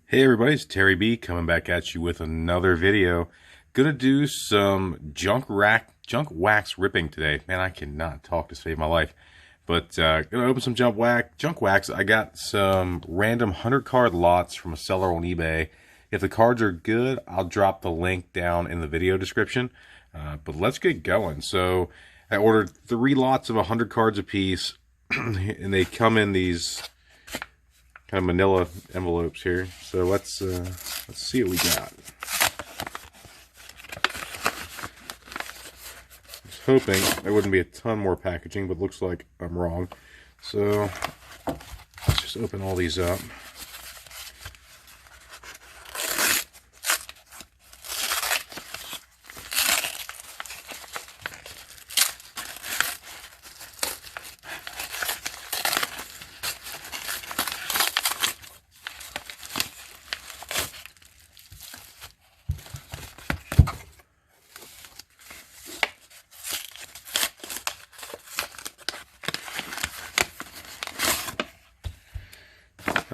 Hey everybody, it's Terry B coming back at you with another video. Gonna do some junk wax ripping today. Man, I cannot talk to save my life. But gonna open some junk wax. I got some random 100 card lots from a seller on eBay. If the cards are good, I'll drop the link down in the video description. But let's get going. So I ordered 3 lots of 100 cards apiece, and they come in these kind of manila envelopes here. So let's see what we got. I was hoping there wouldn't be a ton more packaging, but looks like I'm wrong. So let's just open all these up.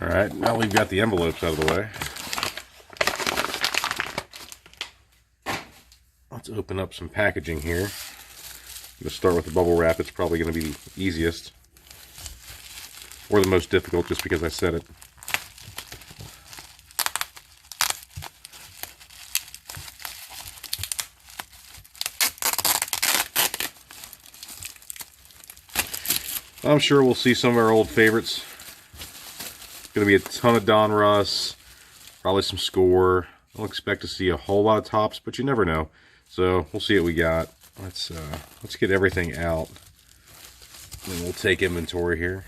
Alright, now we've got the envelopes out of the way. Let's open up some packaging here. I'm going to start with the bubble wrap. It's probably going to be the easiest. Or the most difficult, just because I said it. I'm sure we'll see some of our old favorites. Going to be a ton of Donruss, probably some Score. I don't expect to see a whole lot of Topps, but you never know. So we'll see what we got. Let's get everything out, and then we'll take inventory here.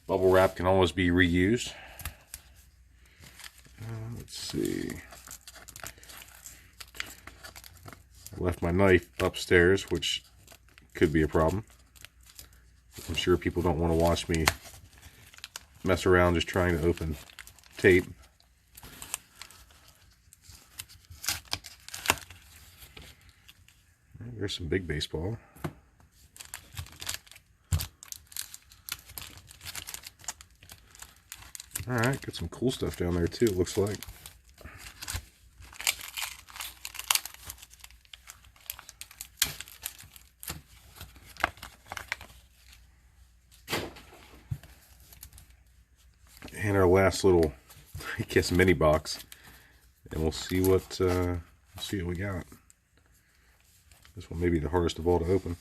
Bubble wrap can always be reused. Let's see. I left my knife upstairs, which could be a problem. I'm sure people don't want to watch me mess around just trying to open tape. There's some big baseball. Alright, got some cool stuff down there too, it looks like. And our last little, I guess, mini box, and we'll see what we got. This one may be the hardest of all to open.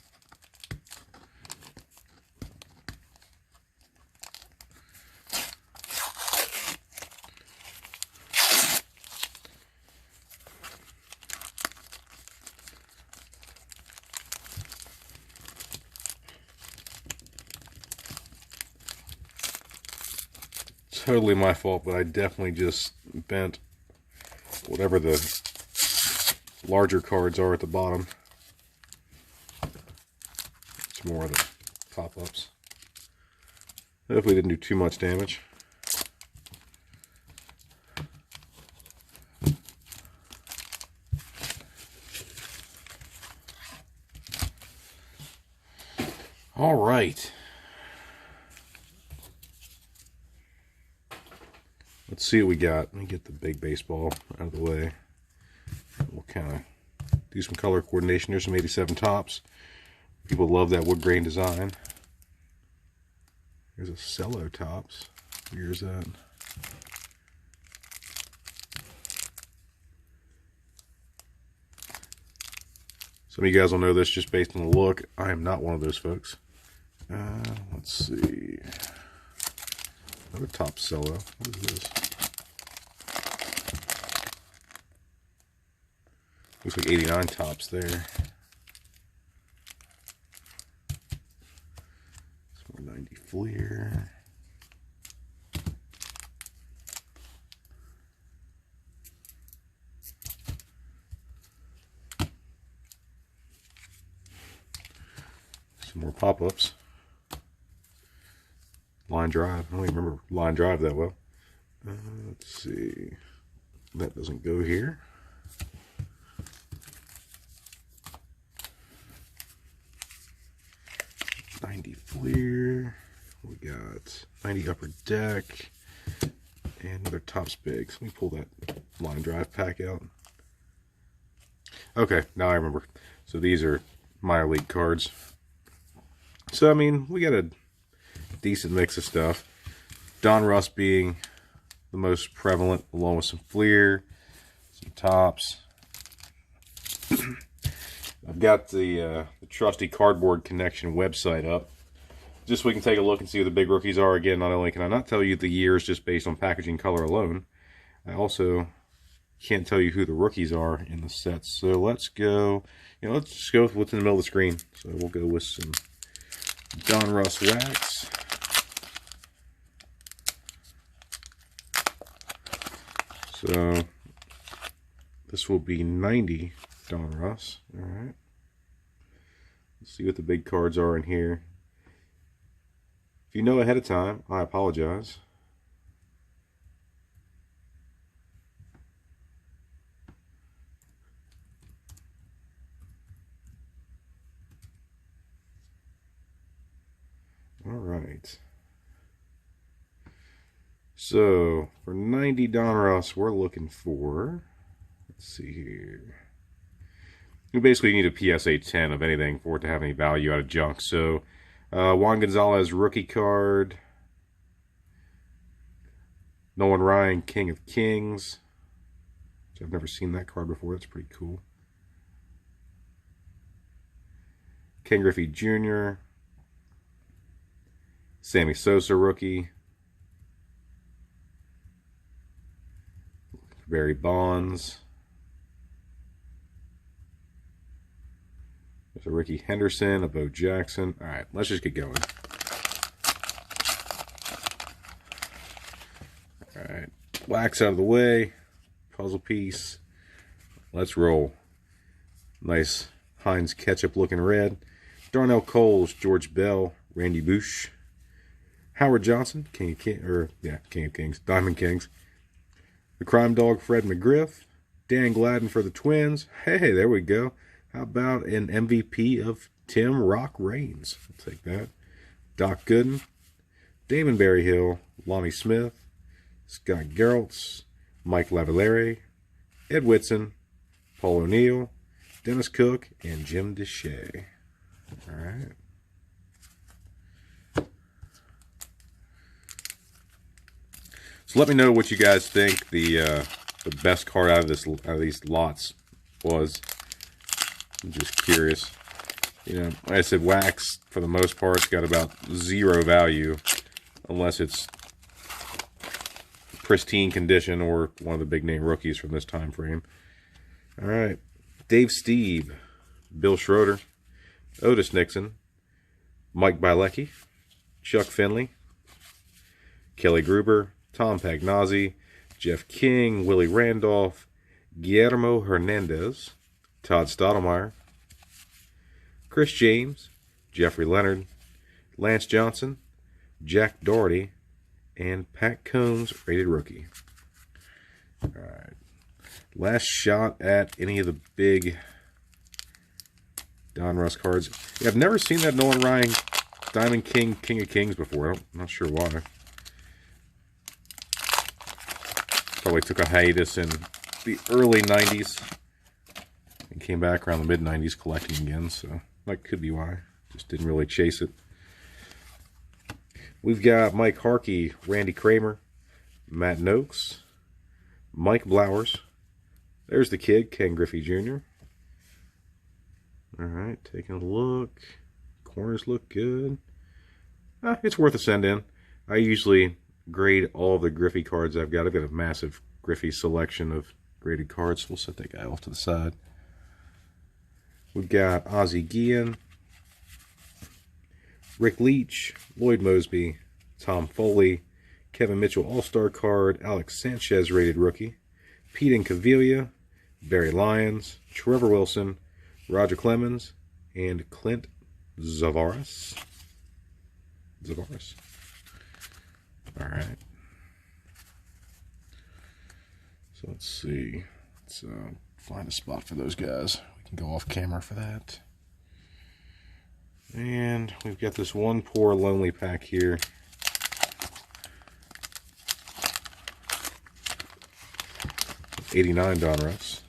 Totally my fault, but I definitely just bent whatever the larger cards are at the bottom. It's more of the pop-ups. Hopefully didn't do too much damage. All right. Let's see what we got. Let me get the big baseball out of the way. We'll kind of do some color coordination. There's some 87 Topps. People love that wood grain design. There's a cello Topps. Where's that? Some of you guys will know this just based on the look. I am not one of those folks. Let's see. Another Topps cello. What is this? Looks like 89 Topps there. Some more 90 Fleer. Some more pop-ups. Line Drive. I don't even remember Line Drive that well. Let's see. That doesn't go here. '90 Fleer. We got 90 Upper Deck. And another Topps Bigs. Let me pull that line drive pack out. Okay, now I remember. So these are minor league cards. So, I mean, we got a decent mix of stuff. Donruss being the most prevalent, along with some Fleer, some Topps. I've got the trusty Cardboard Connection website up, just so we can take a look and see who the big rookies are. Again, not only can I not tell you the years just based on packaging color alone, I also can't tell you who the rookies are in the sets. So let's go, let's just go with what's in the middle of the screen. So we'll go with some Donruss wax. So this will be 90 Donruss. All right. Let's see what the big cards are in here. If you know ahead of time, I apologize. All right. So for 90 Donruss, we're looking for, let's see here. You basically need a PSA 10 of anything for it to have any value out of junk. So Juan Gonzalez rookie card. Nolan Ryan, King of Kings. Which I've never seen that card before. That's pretty cool. Ken Griffey Jr. Sammy Sosa rookie. Barry Bonds. There's a Ricky Henderson, a Bo Jackson. All right, let's just get going. All right, wax out of the way. Puzzle piece. Let's roll. Nice Heinz ketchup looking red. Darnell Coles, George Bell, Randy Bush, Howard Johnson, King of Kings, Diamond Kings. The Crime Dog, Fred McGriff. Dan Gladden for the Twins. Hey, there we go. How about an MVP of Tim Rock Reigns? I'll take that. Doc Gooden. Damon Berryhill. Lonnie Smith. Scott Geraltz. Mike Lavallere. Ed Whitson. Paul O'Neill. Dennis Cook. And Jim Deshea. All right. So let me know what you guys think the best card out of these lots was. I'm just curious. Like I said, wax for the most part has got about zero value unless it's pristine condition or one of the big name rookies from this time frame. All right, Dave Steve, Bill Schroeder, Otis Nixon, Mike Bielecki, Chuck Finley, Kelly Gruber, Tom Pagnozzi, Jeff King, Willie Randolph, Guillermo Hernandez, Todd Stottlemyre, Chris James, Jeffrey Leonard, Lance Johnson, Jack Doherty, and Pat Combs, rated rookie. All right. Last shot at any of the big Donruss cards. Yeah, I've never seen that Nolan Ryan Diamond King, King of Kings before. I'm not sure why. Probably took a hiatus in the early 90s and came back around the mid-90s collecting again, so that could be why. Just didn't really chase it. We've got Mike Harkey, Randy Kramer, Matt Noakes, Mike Blowers. There's the kid, Ken Griffey Jr. All right, taking a look. Corners look good. It's worth a send in. I usually grade all the Griffey cards I've got. I've got a massive Griffey selection of graded cards. We'll set that guy off to the side. We've got Ozzie Guillen, Rick Leach, Lloyd Mosby, Tom Foley, Kevin Mitchell All-Star card, Alex Sanchez rated rookie, Pete Incaviglia, Barry Lyons, Trevor Wilson, Roger Clemens, and Clint Zavares. All right. So let's see. Let's find a spot for those guys. We can go off camera for that. And we've got this one poor lonely pack here. '89 Donruss.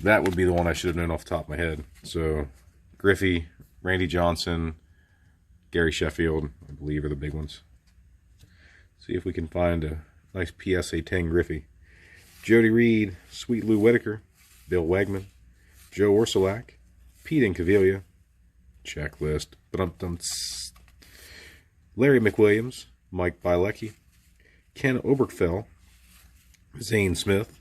That would be the one I should have known off the top of my head. So, Griffey, Randy Johnson, Gary Sheffield, I believe, are the big ones. See if we can find a nice PSA 10 Griffey. Jody Reed, Sweet Lou Whitaker, Bill Wegman, Joe Orsulak, Pete Incaviglia, checklist, Larry McWilliams, Mike Bielecki, Ken Oberkfell, Zane Smith,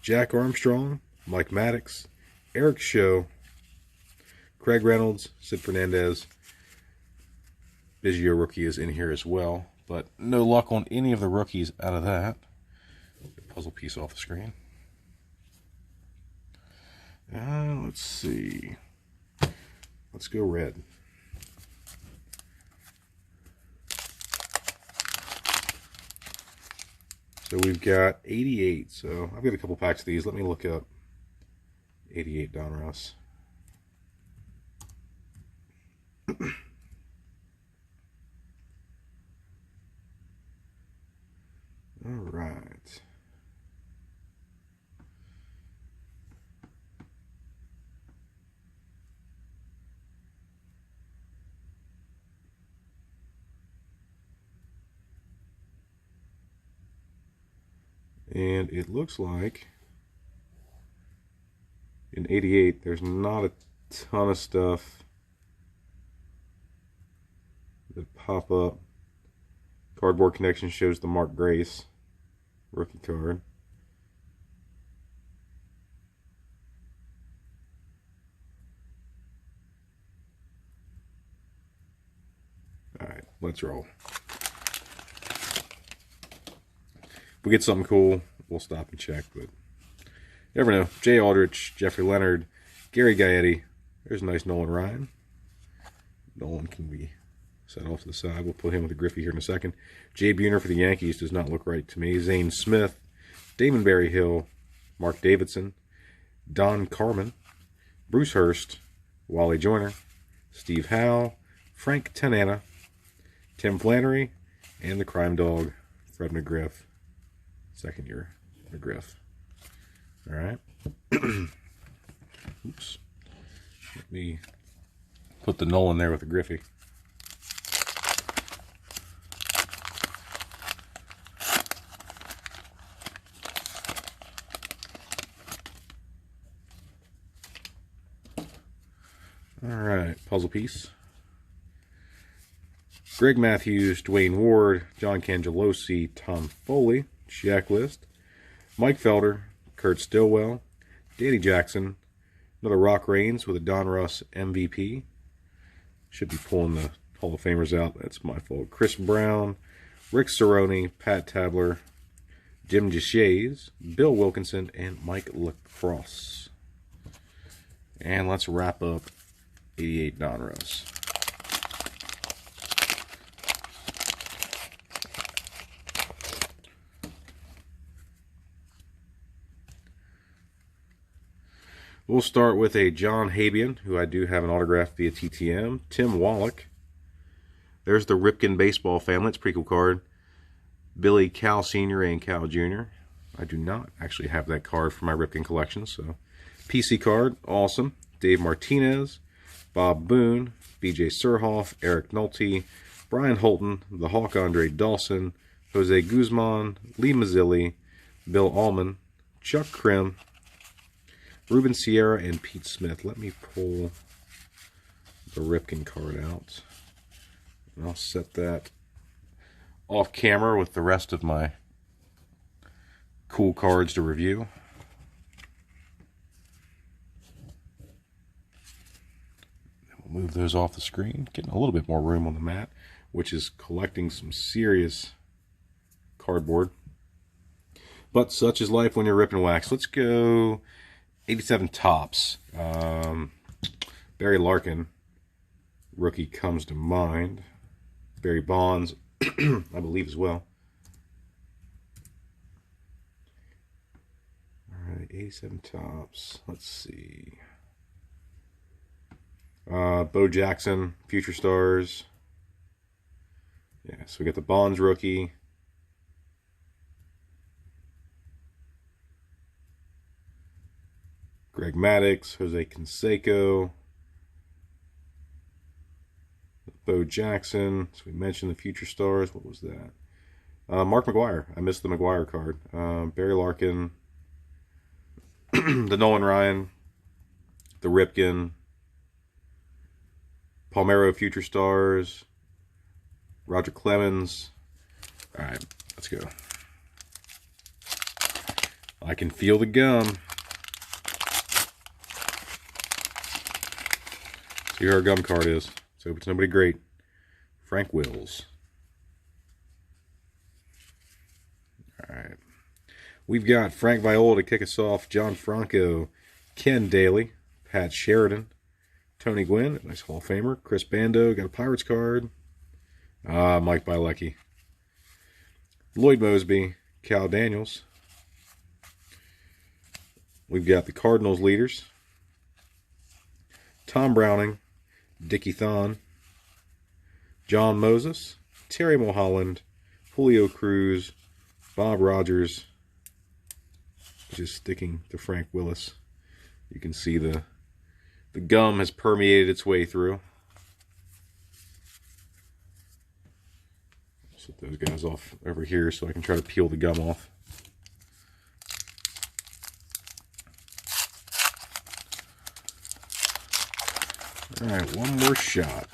Jack Armstrong, Mike Maddox, Eric Show, Craig Reynolds, Sid Fernandez. Biggio rookie is in here as well, but no luck on any of the rookies out of that. Puzzle piece off the screen. Let's see. Let's go red. So we've got 88. So I've got a couple packs of these. Let me look up 88 Donruss. All right. And it looks like in 88, there's not a ton of stuff that pop up. Cardboard Connection shows the Mark Grace rookie card. All right, let's roll. If we get something cool, we'll stop and check, but you never know. Jay Aldrich, Jeffrey Leonard, Gary Gaetti. There's a nice Nolan Ryan. Nolan can be set off to the side. We'll put him with a Griffey here in a second. Jay Buhner for the Yankees does not look right to me. Zane Smith, Damon Berryhill, Mark Davidson, Don Carmen, Bruce Hurst, Wally Joyner, Steve Howe, Frank Tanana, Tim Flannery, and the crime dog, Fred McGriff. Second year McGriff. All right. Oops. Let me put the Nolan there with the Griffey. All right, puzzle piece. Greg Matthews, Dwayne Ward, John Cangelosi, Tom Foley, checklist. Mike Felder, Kurt Stillwell, Danny Jackson, another Rock Reigns with a Donruss MVP. Should be pulling the Hall of Famers out. That's my fault. Chris Brown, Rick Cerrone, Pat Tabler, Jim Deshays, Bill Wilkinson, and Mike Lacrosse. And let's wrap up 88 Donruss. We'll start with a John Habian, who I do have an autograph via TTM. Tim Wallach. There's the Ripken baseball family. It's a pretty cool card. Billy Cal Sr. and Cal Jr. I do not actually have that card for my Ripken collection, so PC card, awesome. Dave Martinez, Bob Boone, BJ Surhoff, Eric Nolte, Brian Holton, the Hawk Andre Dawson, Jose Guzman, Lee Mazzilli, Bill Allman, Chuck Krim, Ruben Sierra, and Pete Smith. Let me pull the Ripken card out. And I'll set that off camera with the rest of my cool cards to review. We'll move those off the screen. Getting a little bit more room on the mat, which is collecting some serious cardboard. But such is life when you're ripping wax. Let's go 87 Topps. Barry Larkin, rookie, comes to mind. Barry Bonds, I believe, as well. All right, 87 Topps. Let's see. Bo Jackson, Future Stars. Yeah, so we got the Bonds rookie. Greg Maddux, Jose Canseco, Bo Jackson. So we mentioned the future stars. What was that? Mark McGwire. I missed the McGwire card. Barry Larkin, the Nolan Ryan, the Ripken, Palmeiro future stars, Roger Clemens. All right, let's go. I can feel the gum. See who our gum card is. So hope it's nobody great. Frank Wills. All right. We've got Frank Viola to kick us off. John Franco, Ken Daly, Pat Sheridan, Tony Gwynn, nice Hall of Famer. Chris Bando, got a Pirates card. Mike Bielecki. Lloyd Mosby, Cal Daniels. We've got the Cardinals leaders. Tom Browning, Dickie Thon, John Moses, Terry Mulholland, Julio Cruz, Bob Rogers. Just sticking to Frank Willis. You can see the gum has permeated its way through. Set those guys off over here so I can try to peel the gum off. Alright, one more shot.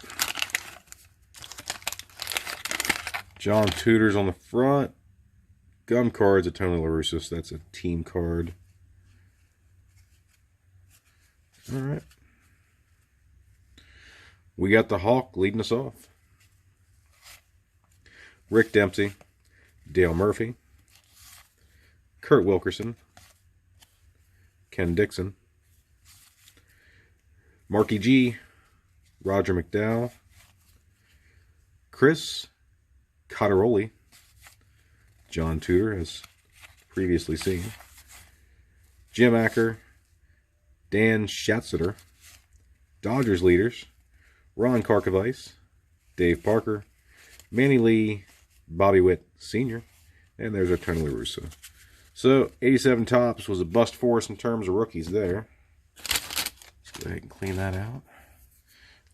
John Tudor's on the front. Gum cards of Tony La Russa. So that's a team card. Alright. We got the Hawk leading us off. Rick Dempsey. Dale Murphy. Kurt Wilkerson. Ken Dixon. Marky G. Roger McDowell. Chris Cotteroli. John Tudor, as previously seen. Jim Acker. Dan Schatzeder. Dodgers leaders. Ron Karkovice. Dave Parker. Manny Lee. Bobby Witt Sr. And there's our Tony La Russa. So, 87 Topps was a bust for us in terms of rookies there. Let's go ahead and clean that out.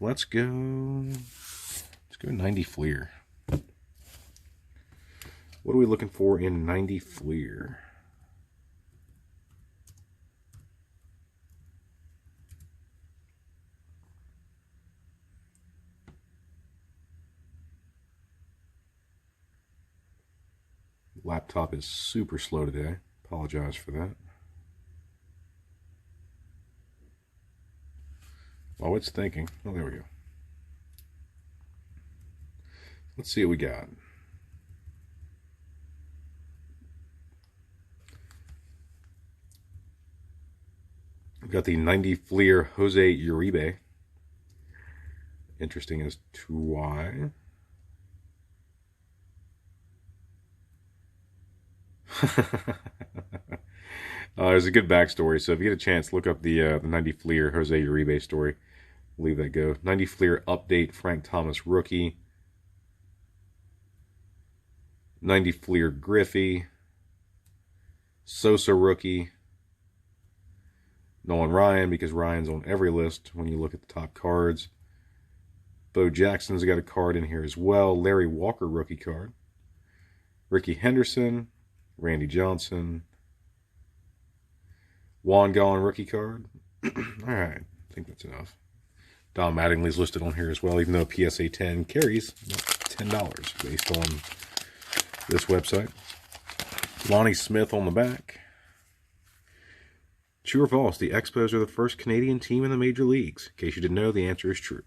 Let's go 90 Fleer. What are we looking for in 90 Fleer? Laptop is super slow today. Apologize for that. Oh, it's thinking. Oh, there we go. Let's see what we got. We've got the 90 Fleer Jose Uribe. Interesting as to why. There's a good backstory, so if you get a chance, look up the 90 Fleer Jose Uribe story. Leave that go. 90 Fleer update, Frank Thomas rookie. 90 Fleer Griffey. Sosa rookie. Nolan Ryan, because Ryan's on every list when you look at the top cards. Bo Jackson's got a card in here as well. Larry Walker rookie card. Ricky Henderson. Randy Johnson. Juan Gallon rookie card. Alright, I think that's enough. Don Mattingly's listed on here as well, even though PSA 10 carries $10 based on this website. Lonnie Smith on the back. True or false, the Expos are the first Canadian team in the major leagues. In case you didn't know, the answer is true.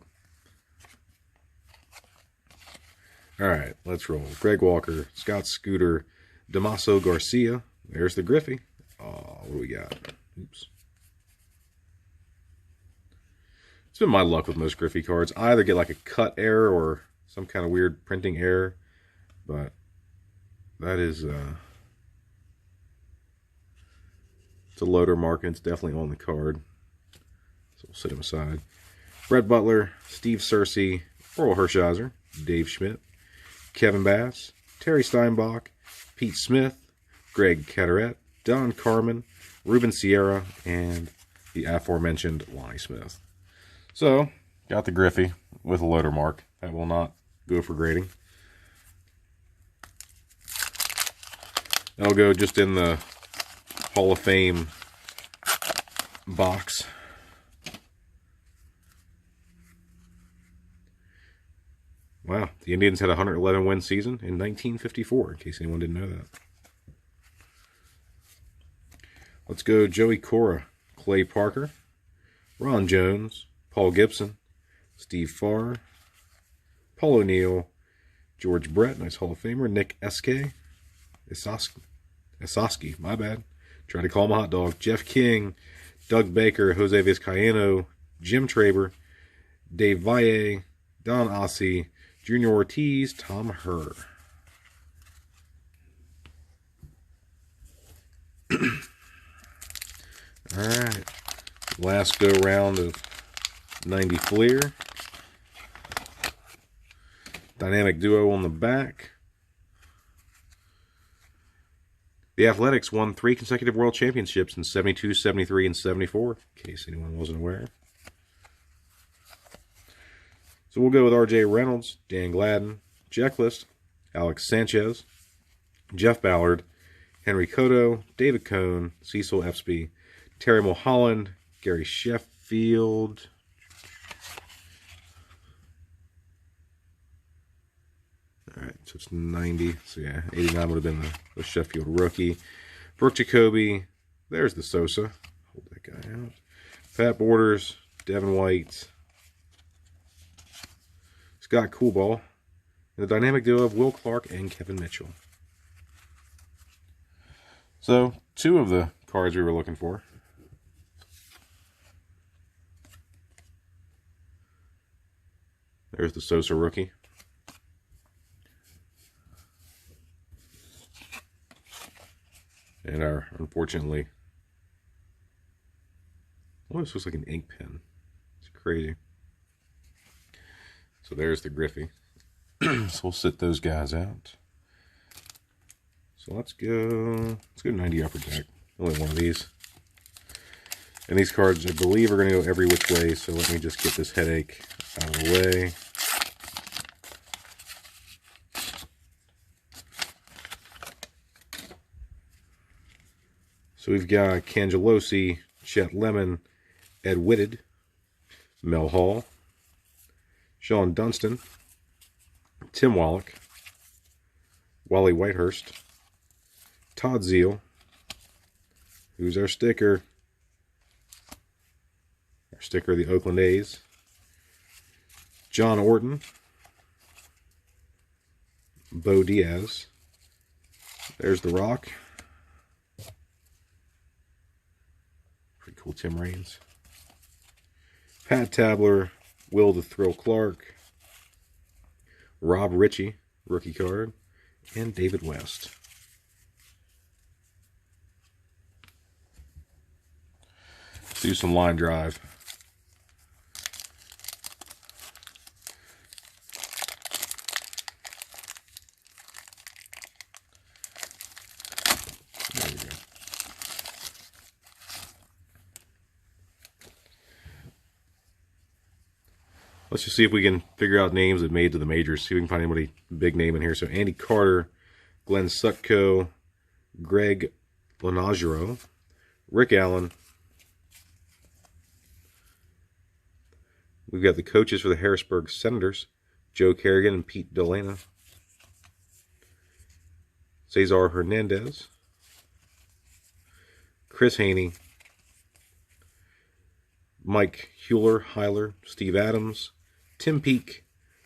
Alright, let's roll. Greg Walker, Scott Scooter, Damaso Garcia. There's the Griffey. Oh, what do we got? Oops. It's been my luck with most Griffey cards. I either get like a cut error or some kind of weird printing error. But that is... it's a loader mark, and it's definitely on the card. So we'll set him aside. Brett Butler, Steve Searcy, Oral Hershiser, Dave Schmidt, Kevin Bass, Terry Steinbach, Pete Smith, Greg Caderet, Don Carmen, Ruben Sierra, and the aforementioned Lonnie Smith. So, got the Griffey with a loader mark. That will not go for grading. That'll go just in the Hall of Fame box. Wow, the Indians had a 111-win season in 1954, in case anyone didn't know that. Let's go Joey Cora, Clay Parker, Ron Jones, Paul Gibson, Steve Farr, Paul O'Neill, George Brett, nice Hall of Famer, Nick Esoski, my bad. Tried to call him a hot dog. Jeff King, Doug Baker, Jose Vizcaíno, Jim Traber, Dave Valle, Don Ossie, Junior Ortiz, Tom Herr. Alright. Last go round of 90 Fleer. Dynamic duo on the back. The Athletics won 3 consecutive world championships in 72, 73, and 74, in case anyone wasn't aware. So we'll go with R.J. Reynolds, Dan Gladden, Checklist, Alex Sanchez, Jeff Ballard, Henry Cotto, David Cohn, Cecil Epsby, Terry Mulholland, Gary Sheffield. Alright, so it's 90. So yeah, 89 would have been the Sheffield rookie. Brooke Jacoby. There's the Sosa. Hold that guy out. Pat Borders, Devin White, Scott Coolball, and the dynamic duo of Will Clark and Kevin Mitchell. So, 2 of the cards we were looking for. There's the Sosa rookie. And our, unfortunately, oh, this looks like an ink pen. It's crazy. So there's the Griffey. So we'll sit those guys out. So let's go 90 Upper Deck. Only one of these. And these cards, I believe, are going to go every which way. So let me just get this headache out of the way. So we've got Cangelosi, Chet Lemon, Ed Whitted, Mel Hall, Sean Dunston, Tim Wallach, Wally Whitehurst, Todd Zeal, who's our sticker of the Oakland A's, John Orton, Bo Diaz, there's The Rock, pretty cool Tim Raines, Pat Tabler, Will the Thrill Clark, Rob Ritchie, rookie card, and David West. Let's do some line drive. There we go. Let's just see if we can figure out names that made to the majors. See if we can find anybody big name in here. So Andy Carter, Glenn Sutko, Greg Lonagero, Rick Allen. We've got the coaches for the Harrisburg Senators, Joe Kerrigan and Pete Delana. Cesar Hernandez, Chris Haney, Mike Heiler, Steve Adams, Tim Peake,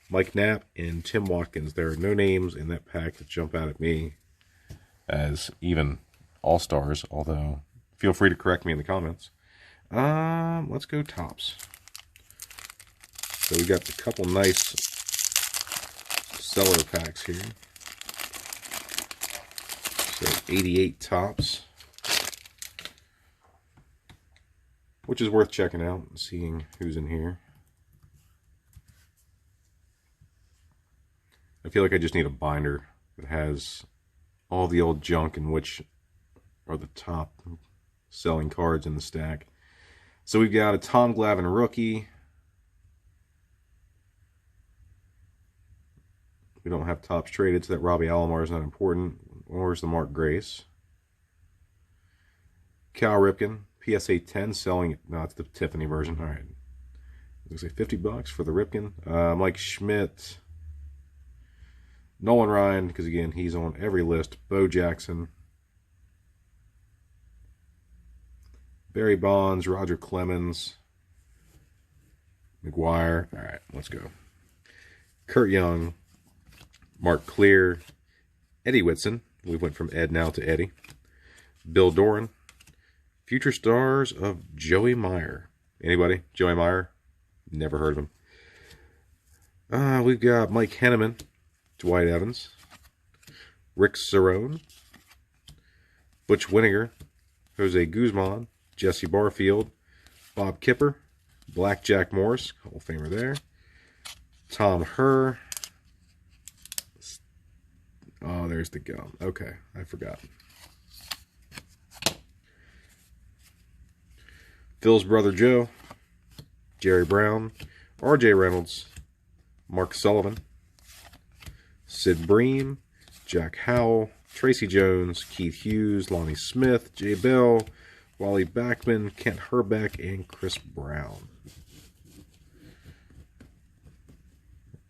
Mike Knapp, and Tim Watkins. There are no names in that pack that jump out at me as even all-stars, although feel free to correct me in the comments. Let's go tops. So we got a couple nice seller packs here. So 88 tops, which is worth checking out and seeing who's in here. I feel like I just need a binder that has all the old junk in which are the top selling cards in the stack. So we've got a Tom Glavine rookie. We don't have tops traded, so that Robbie Alomar is not important. Where's the Mark Grace? Cal Ripken, PSA 10, selling it. No, it's the Tiffany version. All right. Looks like $50 for the Ripken. Mike Schmidt. Nolan Ryan, because again, he's on every list. Bo Jackson. Barry Bonds, Roger Clemens. McGuire. All right, let's go. Kurt Young. Mark Clear. Eddie Whitson. We went from Ed now to Eddie. Bill Doran. Future stars of Joey Meyer. Anybody? Joey Meyer? Never heard of him. We've got Mike Henneman. Dwight Evans. Rick Cerrone. Butch Winninger. Jose Guzman. Jesse Barfield. Bob Kipper. Black Jack Morris. Hall of Famer there. Tom Herr. Oh, there's the gum. Okay, I forgot. Phil's brother Joe. Jerry Brown. R.J. Reynolds. Mark Sullivan. Sid Bream. Jack Howell. Tracy Jones. Keith Hughes. Lonnie Smith. Jay Bell. Wally Backman. Kent Herbeck. And Chris Brown.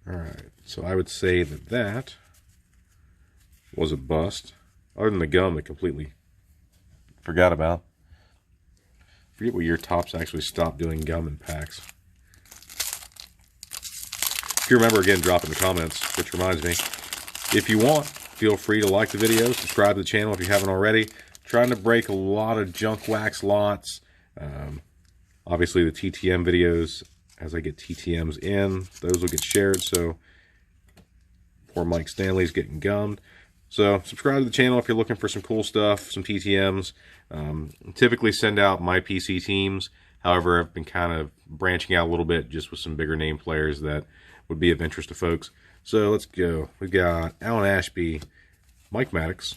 Alright, so I would say that that was a bust. Other than the gum that completely forgot about. Forget what year Topps actually stopped doing gum in packs. If you remember, again, drop in the comments, which reminds me, if you want, feel free to like the video, subscribe to the channel if you haven't already. Trying to break a lot of junk wax lots. Obviously, the TTM videos, as I get TTMs in, those will get shared, so poor Mike Stanley's getting gummed. So subscribe to the channel if you're looking for some cool stuff, some TTMs. Typically send out my PC teams. However, I've been kind of branching out a little bit just with some bigger name players that would be of interest to folks. So let's go. We've got Alan Ashby, Mike Maddox,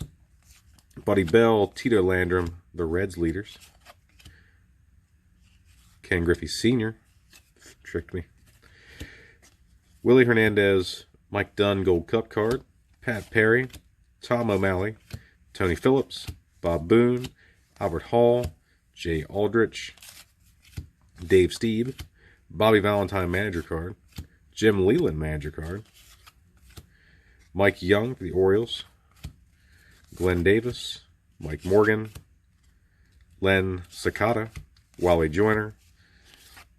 Buddy Bell, Tito Landrum, the Reds leaders. Ken Griffey Sr. Tricked me. Willie Hernandez, Mike Dunn Gold Cup card, Pat Perry, Tom O'Malley, Tony Phillips, Bob Boone, Albert Hall, Jay Aldrich, Dave Steeb, Bobby Valentine manager card, Jim Leland manager card, Mike Young for the Orioles, Glenn Davis, Mike Morgan, Len Sakata, Wally Joyner,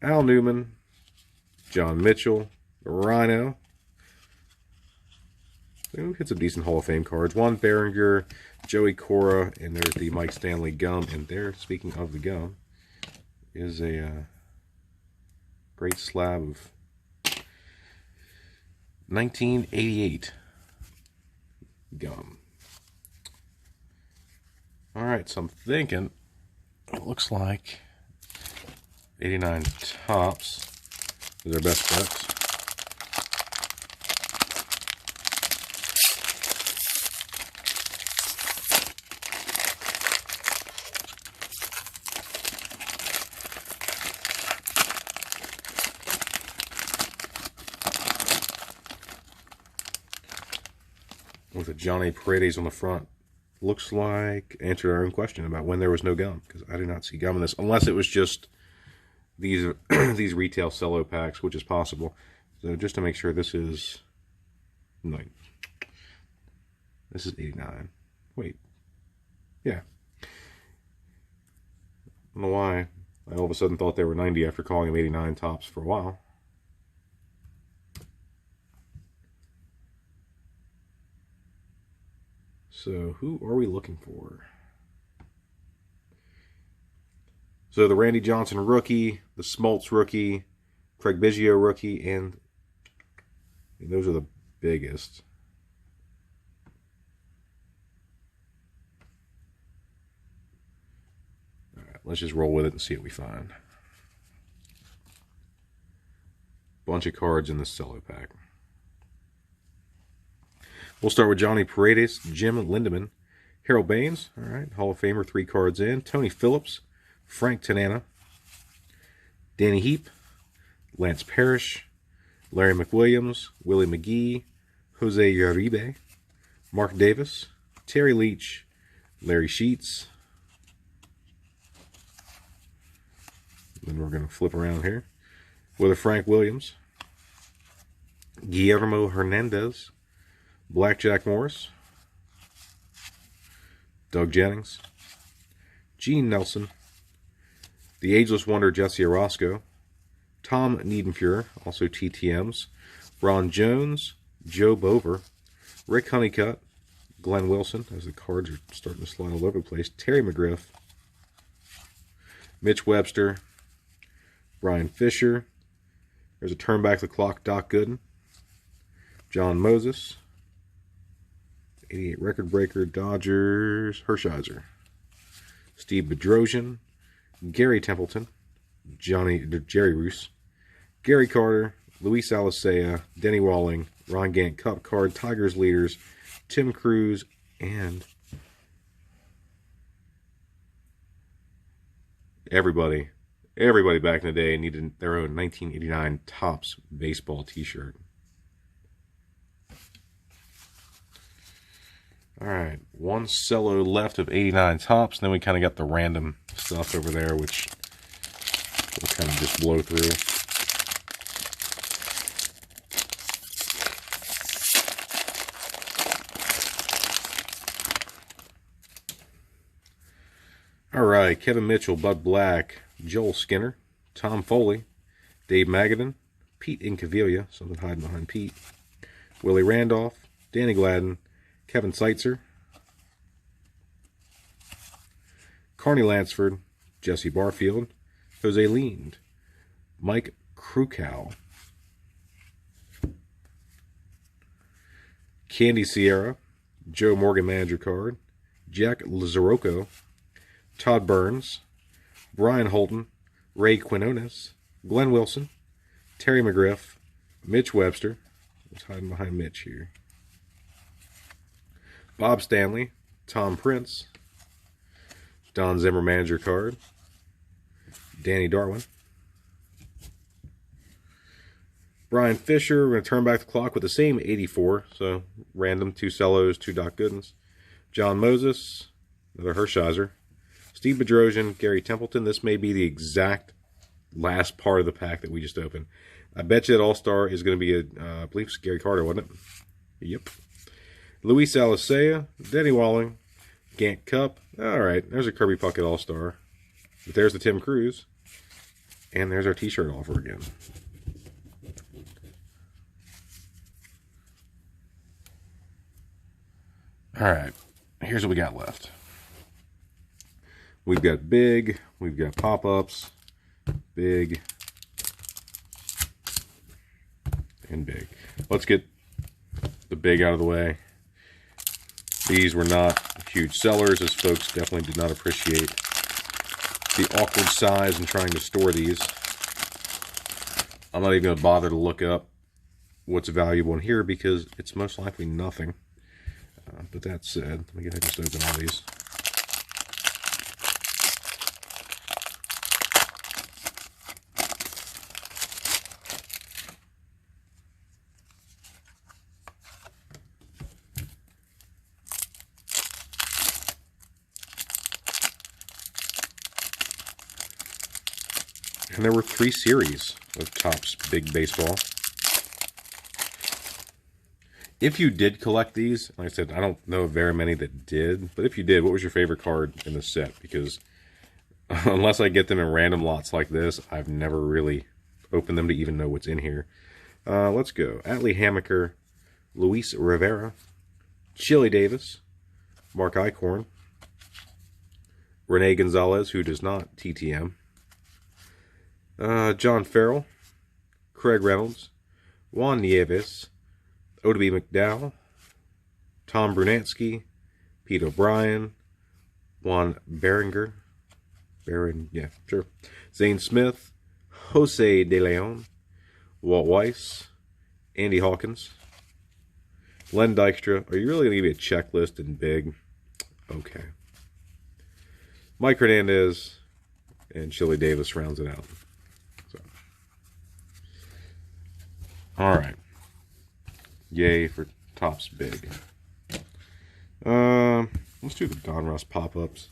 Al Newman, John Mitchell, Rhino. We've hit some decent Hall of Fame cards. Juan Berenger, Joey Cora, and there's the Mike Stanley gum. And there, speaking of the gum, is a great slab of 1988 gum. Alright, so I'm thinking it looks like 89 Topps is our best bets. With a Johnny Paredes on the front. Looks like answered our own question about when there was no gum, because I do not see gum in this, unless it was just these these retail cello packs, which is possible. So just to make sure, this is 89. Wait, yeah. I don't know why I all of a sudden thought they were 90 after calling them 89 Topps for a while. So who are we looking for? So the Randy Johnson rookie, the Smoltz rookie, Craig Biggio rookie, and those are the biggest. All right, let's just roll with it and see what we find. Bunch of cards in this cello pack. We'll start with Johnny Paredes, Jim Lindemann, Harold Baines, all right, Hall of Famer, 3 cards in, Tony Phillips, Frank Tanana, Danny Heap, Lance Parrish, Larry McWilliams, Willie McGee, Jose Uribe, Mark Davis, Terry Leach, Larry Sheets. Then we're going to flip around here with a Frank Williams, Guillermo Hernandez, Blackjack Morris, Doug Jennings, Gene Nelson, the Ageless Wonder Jesse Orosco, Tom Niedenfuhr, also TTMs, Ron Jones, Joe Bover, Rick Honeycutt, Glenn Wilson, as the cards are starting to slide all over the place, Terry McGriff, Mitch Webster, Brian Fisher, there's a turn back the clock, Doc Gooden, John Moses, 88 record breaker, Dodgers, Hershiser, Steve Bedrosian, Gary Templeton, Jerry Roos, Gary Carter, Luis Alicea, Denny Walling, Ron Gant Cup card, Tigers leaders, Tim Cruz, and everybody back in the day needed their own 1989 Topps baseball t-shirt. Alright, one cello left of 89 Topps, and then we kind of got the random stuff over there, which we'll kind of just blow through. Alright, Kevin Mitchell, Bud Black, Joel Skinner, Tom Foley, Dave Magadan, Pete Incaviglia, something hiding behind Pete, Willie Randolph, Danny Gladden, Kevin Seitzer, Carney Lansford, Jesse Barfield, Jose Lind, Mike Krukow, Candy Sierra, Joe Morgan Manager Card, Jack Lazaroco, Todd Burns, Brian Holton, Ray Quinones, Glenn Wilson, Terry McGriff, Mitch Webster, what's hiding behind Mitch here, Bob Stanley, Tom Prince, Don Zimmer Manager Card, Danny Darwin, Brian Fisher. We're going to turn back the clock with the same 84, so random, 2 cellos, 2 Doc Goodens, John Moses, another Hershiser, Steve Bedrosian, Gary Templeton. This may be the exact last part of the pack that we just opened. I bet you that All-Star is going to be I believe it's Gary Carter, wasn't it? Yep. Luis Alicea, Denny Walling, Gant Cup. Alright, there's a Kirby Puckett All-Star. But there's the Tim Cruz. And there's our t-shirt offer again. Alright, here's what we got left. We've got big, we've got pop-ups, big, and big. Let's get the big out of the way. These were not huge sellers, as folks definitely did not appreciate the awkward size in trying to store these. I'm not even going to bother to look up what's valuable in here because it's most likely nothing. But that said, let me go ahead and just open all these. And there were 3 series of Topps Big Baseball. If you did collect these, like I said, I don't know very many that did, but if you did, what was your favorite card in the set? Because unless I get them in random lots like this, I've never really opened them to even know what's in here. Let's go. Atlee Hammaker, Luis Rivera, Chili Davis, Mark Eichhorn, Rene Gonzalez, who does not TTM, John Farrell, Craig Reynolds, Juan Nieves, Odie McDowell, Tom Brunansky, Pete O'Brien, Juan Berenger, Zane Smith, Jose De Leon, Walt Weiss, Andy Hawkins, Len Dykstra. Are you really going to give me a checklist in big? Okay. Mike Hernandez and Chili Davis rounds it out. All right. Yay for Topps Big. Let's do the Donruss pop-ups.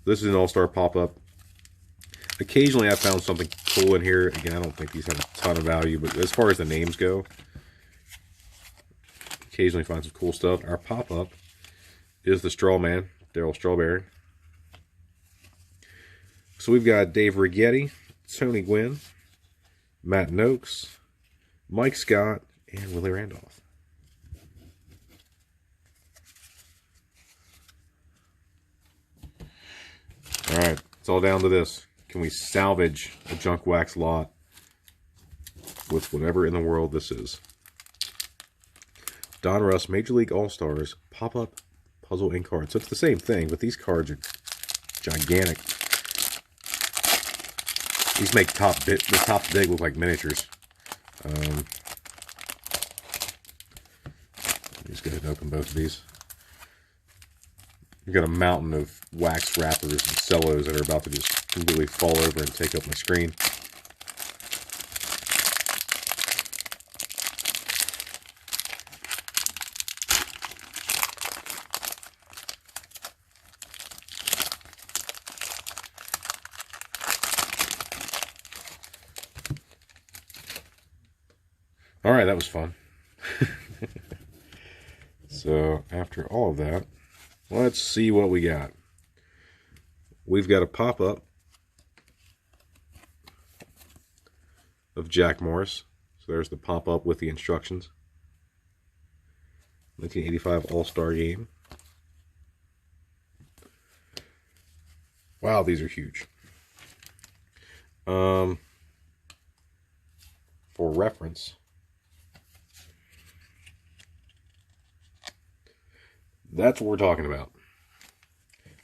This is an all-star pop-up. Occasionally I found something cool in here. Again, I don't think these have a ton of value, but as far as the names go, occasionally find some cool stuff. Our pop-up is the Straw Man, Darryl Strawberry. So we've got Dave Righetti, Tony Gwynn, Matt Noakes, Mike Scott, and Willie Randolph. Alright, it's all down to this. Can we salvage a junk wax lot with whatever in the world this is? Donruss Major League All-Stars pop-up puzzle ink cards. So it's the same thing, but these cards are gigantic. These make the top big look like miniatures. Just go ahead and open both of these. We've got a mountain of wax wrappers and cellos that are about to just completely fall over and take up my screen. Alright, that was fun. So, after all of that, let's see what we got. We've got a pop-up of Jack Morris. So there's the pop-up with the instructions. 1985 All-Star Game. Wow, these are huge. For reference, that's what we're talking about.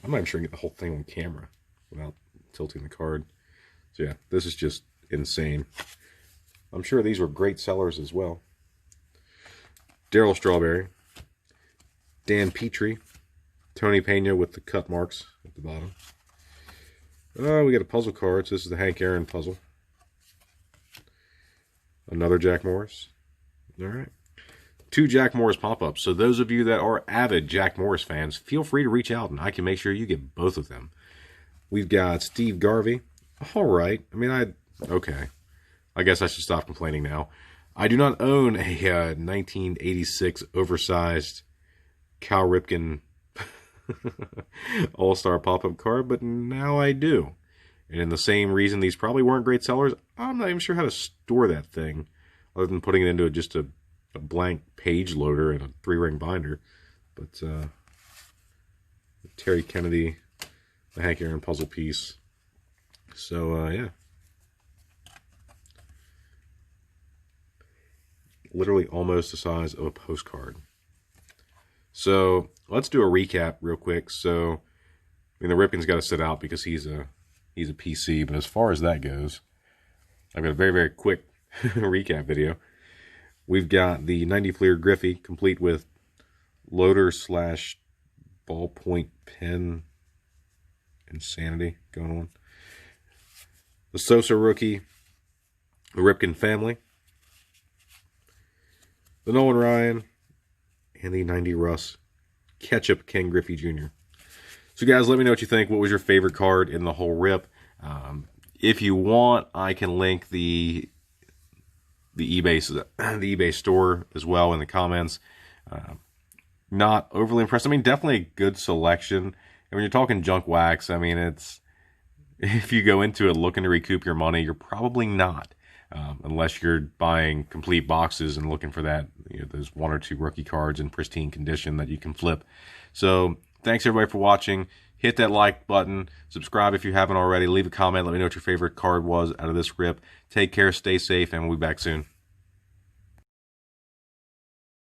I'm not even sure I can get the whole thing on camera without tilting the card. So yeah, this is just insane. I'm sure these were great sellers as well. Darryl Strawberry, Dan Petrie, Tony Pena with the cut marks at the bottom. We got a puzzle card. So this is the Hank Aaron puzzle. Another Jack Morris. All right. 2 Jack Morris pop-ups. So those of you that are avid Jack Morris fans, feel free to reach out and I can make sure you get both of them. We've got Steve Garvey. All right. I mean, okay. I guess I should stop complaining now. I do not own a 1986 oversized Cal Ripken All-Star pop-up card, but now I do. And in the same reason these probably weren't great sellers, I'm not even sure how to store that thing other than putting it into just a blank page loader and a 3-ring binder. But Terry Kennedy, the Hank Aaron puzzle piece. So yeah, literally almost the size of a postcard. So let's do a recap real quick. So I mean, the Ripken's got to sit out because he's a PC. But as far as that goes, I've got a very, very quick recap video. We've got the 90 Fleer Griffey, complete with loader / ballpoint pen insanity going on. The Sosa rookie, the Ripken family, the Nolan Ryan, and the 90 Russ Ketchup Ken Griffey Jr. So guys, let me know what you think. What was your favorite card in the whole rip? If you want, I can link the eBay store as well in the comments. Not overly impressed. I mean, definitely a good selection. And when you're talking junk wax, I mean, it's, if you go into it looking to recoup your money, you're probably not, unless you're buying complete boxes and looking for that, you know, those 1 or 2 rookie cards in pristine condition that you can flip. So thanks everybody for watching. Hit that like button, subscribe if you haven't already, leave a comment, let me know what your favorite card was out of this rip. Take care, stay safe, and we'll be back soon.